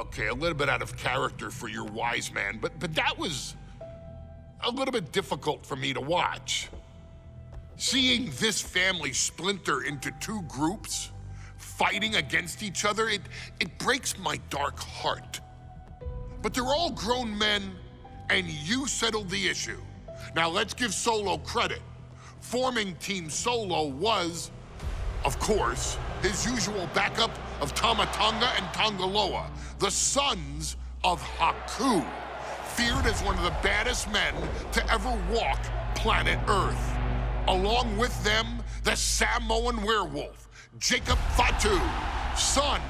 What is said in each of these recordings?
Okay, a little bit out of character for your wise man, but that was a little bit difficult for me to watch. Seeing this family splinter into two groups, fighting against each other, it breaks my dark heart. But they're all grown men, and you settled the issue. Now let's give Solo credit. Forming Team Solo was, of course, his usual backup of Tama Tonga and Tongaloa, the sons of Haku, feared as one of the baddest men to ever walk planet Earth. Along with them, the Samoan werewolf, Jacob Fatu, son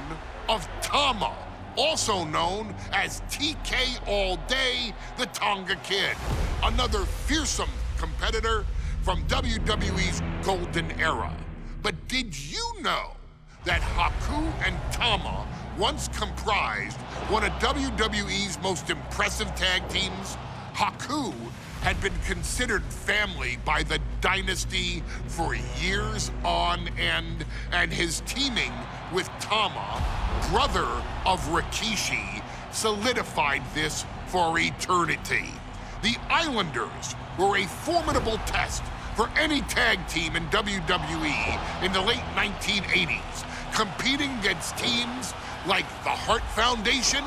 of Tama, also known as TK All Day, the Tonga Kid, another fearsome competitor from WWE's golden era. But did you know that Haku and Tama once comprised one of WWE's most impressive tag teams? Haku had been considered family by the Dynasty for years on end, and his teaming with Tama, brother of Rikishi, solidified this for eternity. The Islanders were a formidable test for any tag team in WWE in the late 1980s, competing against teams like the Hart Foundation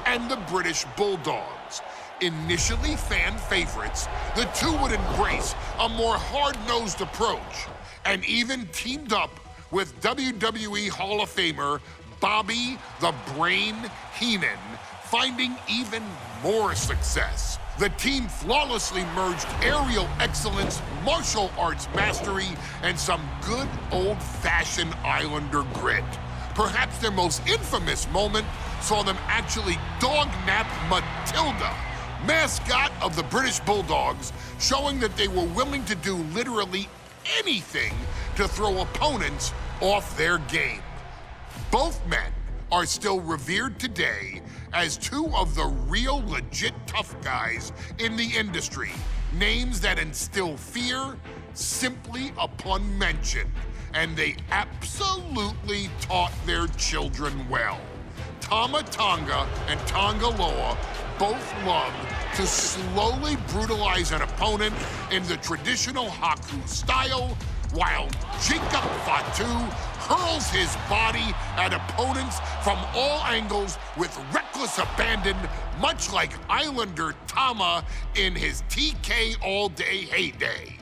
and the British Bulldogs. Initially fan favorites, the two would embrace a more hard-nosed approach and even teamed up with WWE Hall of Famer Bobby the Brain Heenan, finding even more success. The team flawlessly merged aerial excellence, martial arts mastery, and some good old-fashioned Islander grit. Perhaps their most infamous moment saw them actually dog-nap Matilda, mascot of the British Bulldogs, showing that they were willing to do literally anything to throw opponents off their game. Both men are still revered today as two of the real legit tough guys in the industry, names that instill fear simply upon mention, and they absolutely taught their children well. Tama Tonga and Tongaloa both love to slowly brutalize an opponent in the traditional Haku style, while Jacob Fatu hurls his body at opponents from all angles with reckless abandon, much like Islander Tama in his TK All Day heyday.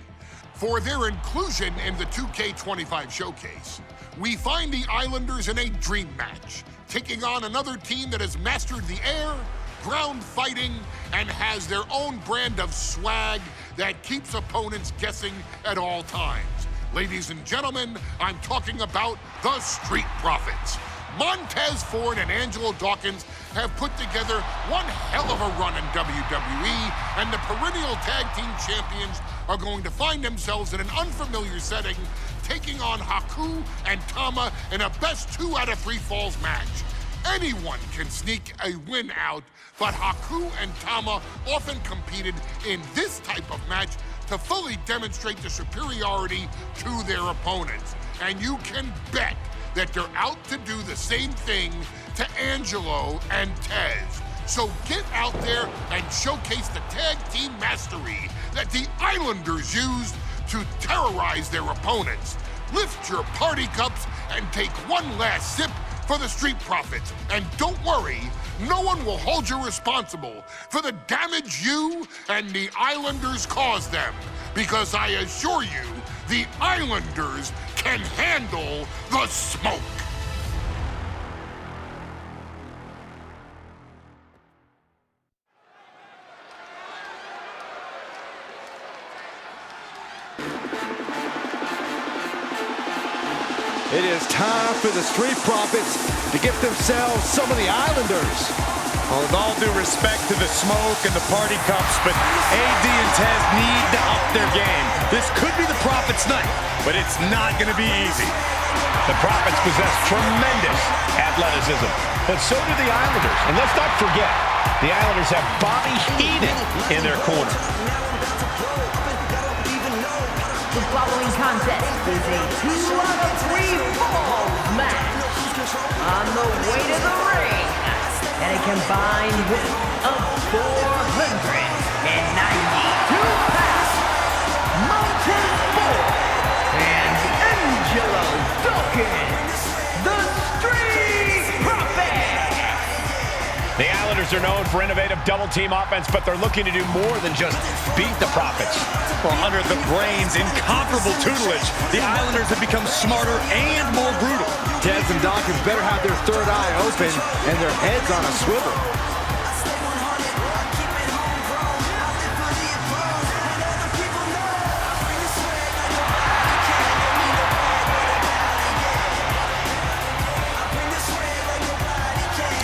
For their inclusion in the 2K25 showcase, we find the Islanders in a dream match, taking on another team that has mastered the air, ground fighting, and has their own brand of swag that keeps opponents guessing at all times. Ladies and gentlemen, I'm talking about the Street Profits. Montez Ford and Angelo Dawkins have put together one hell of a run in WWE, and the perennial tag team champions are going to find themselves in an unfamiliar setting, taking on Haku and Tama in a best 2 out of 3 falls match. Anyone can sneak a win out, but Haku and Tama often competed in this type of match to fully demonstrate the superiority to their opponents. And you can bet that they're out to do the same thing to Angelo and Tez. So get out there and showcase the tag team mastery that the Islanders used to terrorize their opponents. Lift your party cups and take one last sip for the Street Profits. And don't worry, no one will hold you responsible for the damage you and the Islanders caused them, because I assure you, the Islanders can handle the smoke. It is time for the Street Profits to get themselves some of the Islanders. Well, with all due respect to the smoke and the party cups, but AD and Tez need to up their game. This could be the Profits' night, but it's not going to be easy. The Profits possess tremendous athleticism, but so do the Islanders. And let's not forget, the Islanders have Bobby Heenan in their corner. The following contest is a 2 out of 3 falls match. On the way to the ring, and a combined weight of 492 pounds, Montez and Angelo Dawkins, the Street Profits. The Islanders are known for innovative double-team offense, but they're looking to do more than just beat the Profits. Well, under the Brains' incomparable tutelage, the Islanders have become smarter and more brutal. Tez and Dawkins better have their third eye open and their heads on a swivel.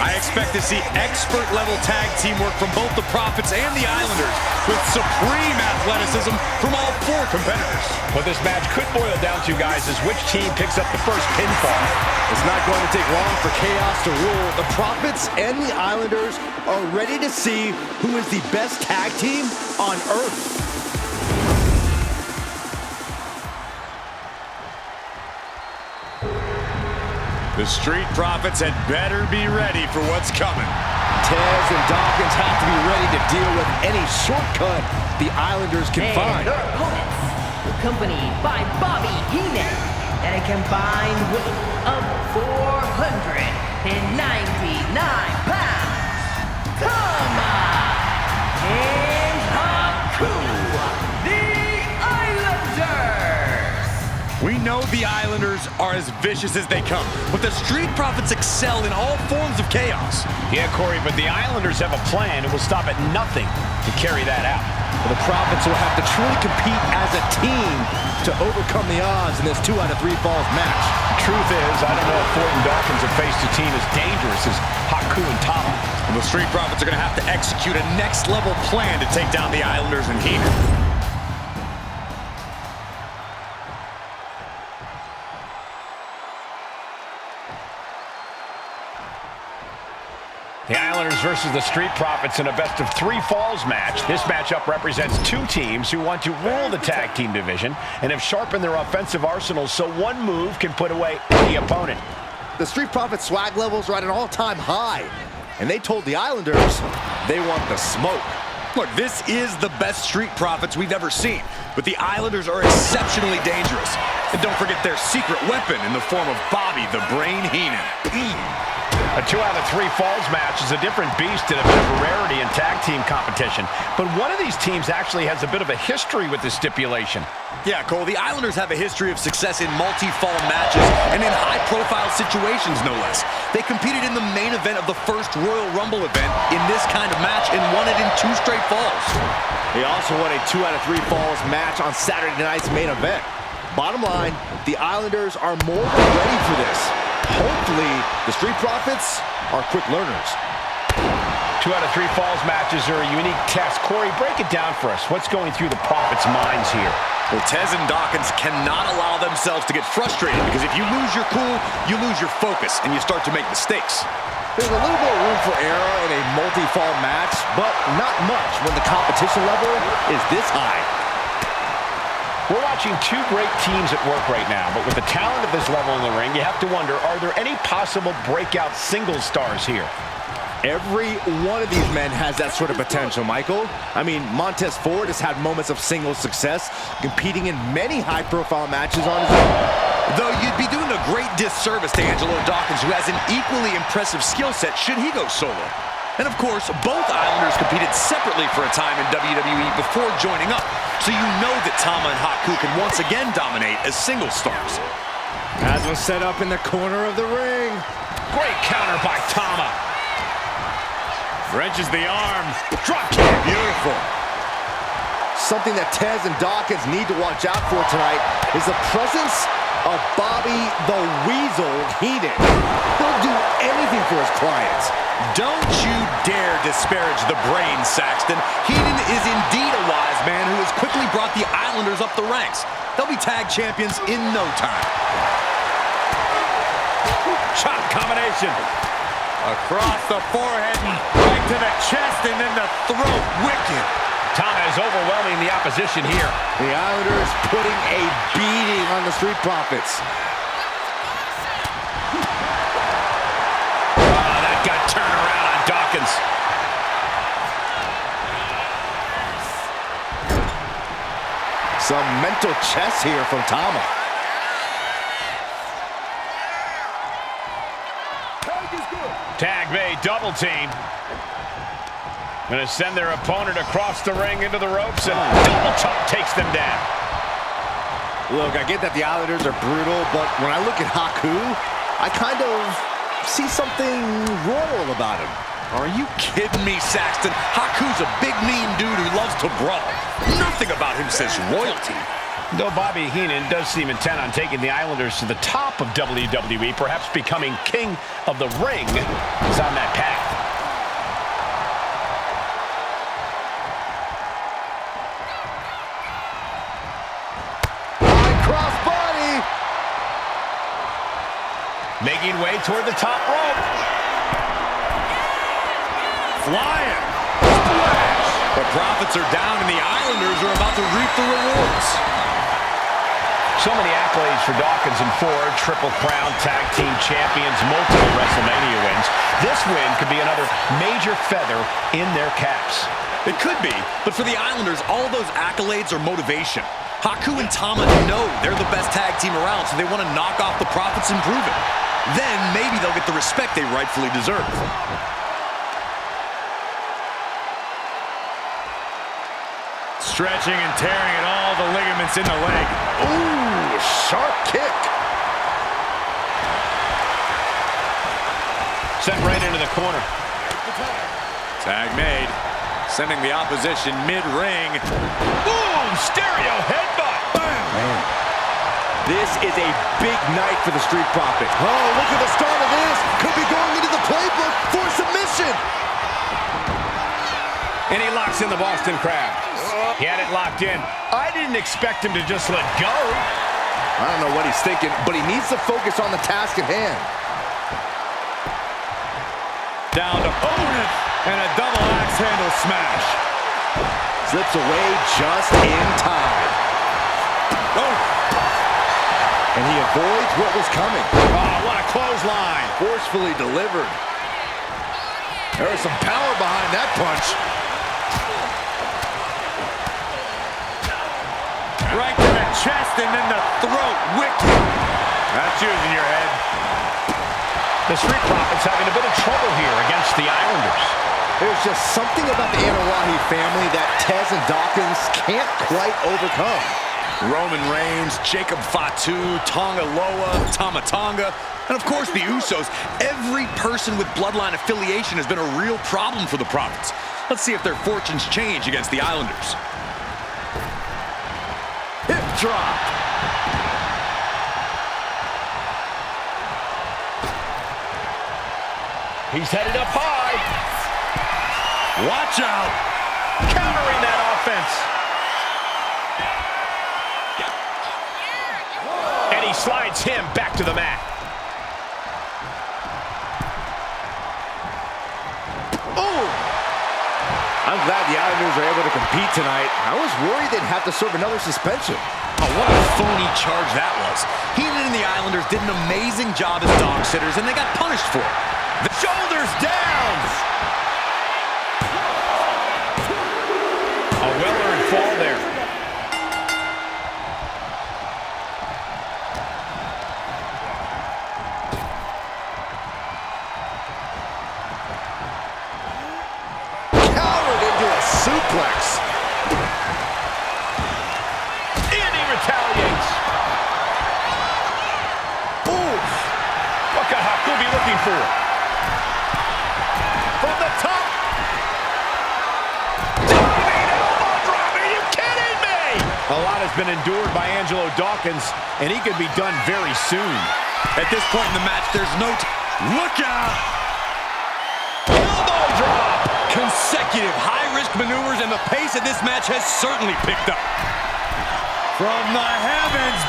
I expect to see expert-level tag teamwork from both the Profits and the Islanders, with supreme athleticism from all four competitors. What this match could boil down to, guys, is which team picks up the first pinfall. It's not going to take long for chaos to rule. The Profits and the Islanders are ready to see who is the best tag team on Earth. The Street Profits had better be ready for what's coming. Tez and Dawkins have to be ready to deal with any shortcut the Islanders can find. Their opponents, accompanied by Bobby Heenan, and a combined weight of 499 pounds, Tama and Haku The Islanders. We know the Islanders are as vicious as they come, but the Street Profits excel in all forms of chaos. Yeah, Corey, but the Islanders have a plan and will stop at nothing to carry that out. Well, the Profits will have to truly compete as a team to overcome the odds in this 2 out of 3 falls match. Truth is, I don't know if Fort and Dawkins have faced a team as dangerous as Haku and Tama. And the Street Profits are going to have to execute a next-level plan to take down the Islanders and Heenan. The Islanders versus the Street Profits in a best-of-3 falls match. This matchup represents two teams who want to rule the tag team division and have sharpened their offensive arsenals so one move can put away any opponent. The Street Profits swag levels are at an all-time high, and they told the Islanders they want the smoke. Look, this is the best Street Profits we've ever seen, but the Islanders are exceptionally dangerous. And don't forget their secret weapon in the form of Bobby the Brain Heenan. A 2 out of 3 falls match is a different beast and a bit of a rarity in tag team competition. But one of these teams actually has a bit of a history with this stipulation. Yeah, Cole, the Islanders have a history of success in multi-fall matches and in high-profile situations, no less. They competed in the main event of the first Royal Rumble event in this kind of match and won it in 2 straight falls. They also won a 2 out of 3 falls match on Saturday night's main event. Bottom line, the Islanders are more than ready for this. Hopefully, the Street Profits are quick learners. 2 out of 3 falls matches are a unique test. Corey, break it down for us. What's going through the Profits' minds here? Well, Tez and Dawkins cannot allow themselves to get frustrated because if you lose your cool, you lose your focus and you start to make mistakes. There's a little more room for error in a multi-fall match, but not much when the competition level is this high. We're watching two great teams at work right now, but with the talent at this level in the ring, you have to wonder, are there any possible breakout singles stars here? Every one of these men has that sort of potential, Michael. I mean, Montez has had moments of singles success, competing in many high-profile matches on his own. Though you'd be doing a great disservice to Angelo Dawkins, who has an equally impressive skill set should he go solo. And of course, both Islanders competed separately for a time in WWE before joining up, so you know that Tama and Haku can once again dominate as single stars. As was set up in the corner of the ring. Great counter by Tama. Wrenches the arm. Drop kick. Beautiful. Something that Tez and Dawkins need to watch out for tonight is the presence of Bobby the Weasel Heenan. He'll do anything for his clients. Don't you dare disparage the brain, Saxton. Heenan is indeed a wise man who has quickly brought the Islanders up the ranks. They'll be tag champions in no time. Chop combination. Across the forehead, right to the chest, and then the throat. Wicked. Tama is overwhelming the opposition here. The Islanders putting a beating on the Street Profits. That got turned around on Dawkins. Some mental chess here from Tama. Tag made, double team. Gonna send their opponent across the ring into the ropes, and double chop takes them down. Look, I get that the Islanders are brutal, but when I look at Haku, I kind of see something royal about him. Are you kidding me, Saxton? Haku's a big, mean dude who loves to brawl. Nothing about him says royalty. Though Bobby Heenan does seem intent on taking the Islanders to the top of WWE, perhaps becoming king of the ring, is on that path. Crossbody! Making way toward the top rope. Flying. Splash. The Profits are down, and the Islanders are about to reap the rewards. So many accolades for Dawkins and Ford, Triple Crown Tag Team Champions, multiple WrestleMania wins. This win could be another major feather in their caps. It could be, but for the Islanders, all those accolades are motivation. Haku and Tama know they're the best tag team around, so they want to knock off the Profits and prove it. Then maybe they'll get the respect they rightfully deserve. Stretching and tearing at all the ligaments in the leg. Ooh, sharp kick. Set right into the corner. Tag made. Sending the opposition mid-ring. Boom! Stereo headbutt. Bam! Man, this is a big night for the Street Profits. Oh, look at the start of this. Could be going into the playbook for submission. And he locks in the Boston Crab. He had it locked in. I didn't expect him to just let go. I don't know what he's thinking, but he needs to focus on the task at hand. Down to opponent and a double axe handle smash. Slips away just in time. Oh! And he avoids what was coming. Oh, what a clothesline. Forcefully delivered. There is some power behind that punch. Right to the chest and then the throat. Wicked. That's using your head. The Street Profits having a bit of trouble here against the Islanders. There's just something about the Anawahi family that Tez and Dawkins can't quite overcome. Roman Reigns, Jacob Fatu, Tonga Loa, Tama Tonga, and of course the Usos. Every person with Bloodline affiliation has been a real problem for the Profits. Let's see if their fortunes change against the Islanders. Hip drop. He's headed up high. Watch out. Countering that offense. And he slides him back to the mat. Oh! I'm glad the Islanders are able to compete tonight. I was worried they'd have to serve another suspension. Oh, what a phony charge that was. Heenan and the Islanders did an amazing job as dog sitters, and they got punished for it. The shoulders down. A well-earned fall there. Cowered into a suplex. And he retaliates. Oof. What could Haku be looking for? From the top. Diving elbow drop. Are you kidding me? A lot has been endured by Angelo Dawkins, and he could be done very soon. At this point in the match, there's no... Look out! Elbow drop. Consecutive high-risk maneuvers, and the pace of this match has certainly picked up. From the heavens.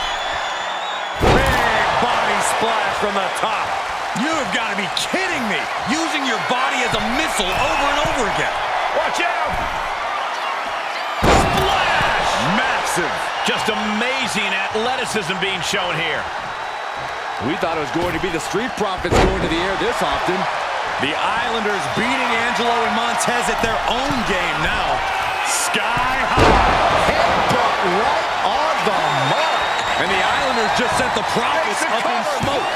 Big body splash from the top. You've got to be kidding me! Using your body as a missile over and over again. Watch out. Splash! Massive. Just amazing athleticism being shown here. We thought it was going to be the Street Profits going to the air this often. The Islanders beating Angelo and Montez at their own game now. Sky high. Headbutt right on the mark. And the Islanders just sent the Profits up in smoke.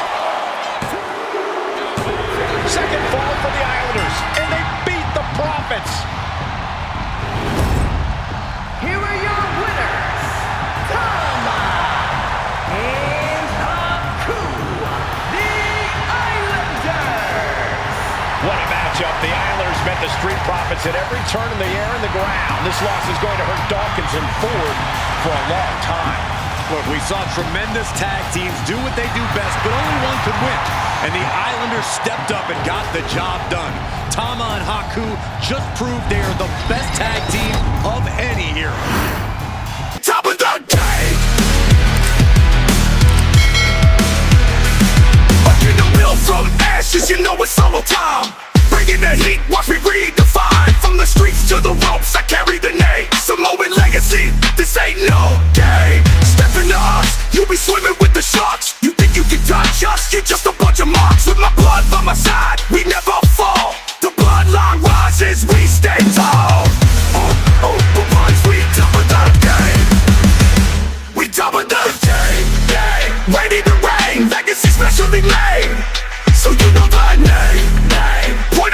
Second fall for the Islanders, and they beat the Profits. Here are your winners, Tama and Haku, the Islanders. What a matchup. The Islanders met the Street Profits at every turn in the air and the ground. This loss is going to hurt Dawkins and Ford for a long time. Look, we saw tremendous tag teams do what they do best, but only one could win. And the Islanders stepped up and got the job done. Tama and Haku just proved they are the best tag team of any here. Top of the game. Fucking the mill from ashes, you know it's solo time. Bringing the heat, watch me redefine. From the streets to the ropes, I carry the name. Samoan legacy, this ain't no game. Step into us, you be swimming with the sharks. You think you can touch us, you're just a bunch of marks. With my blood by my side, we never fall. The bloodline rises, we stay tall. But once we double the game, we double the game. Ready to reign, legacy specially made. So you know the name. Point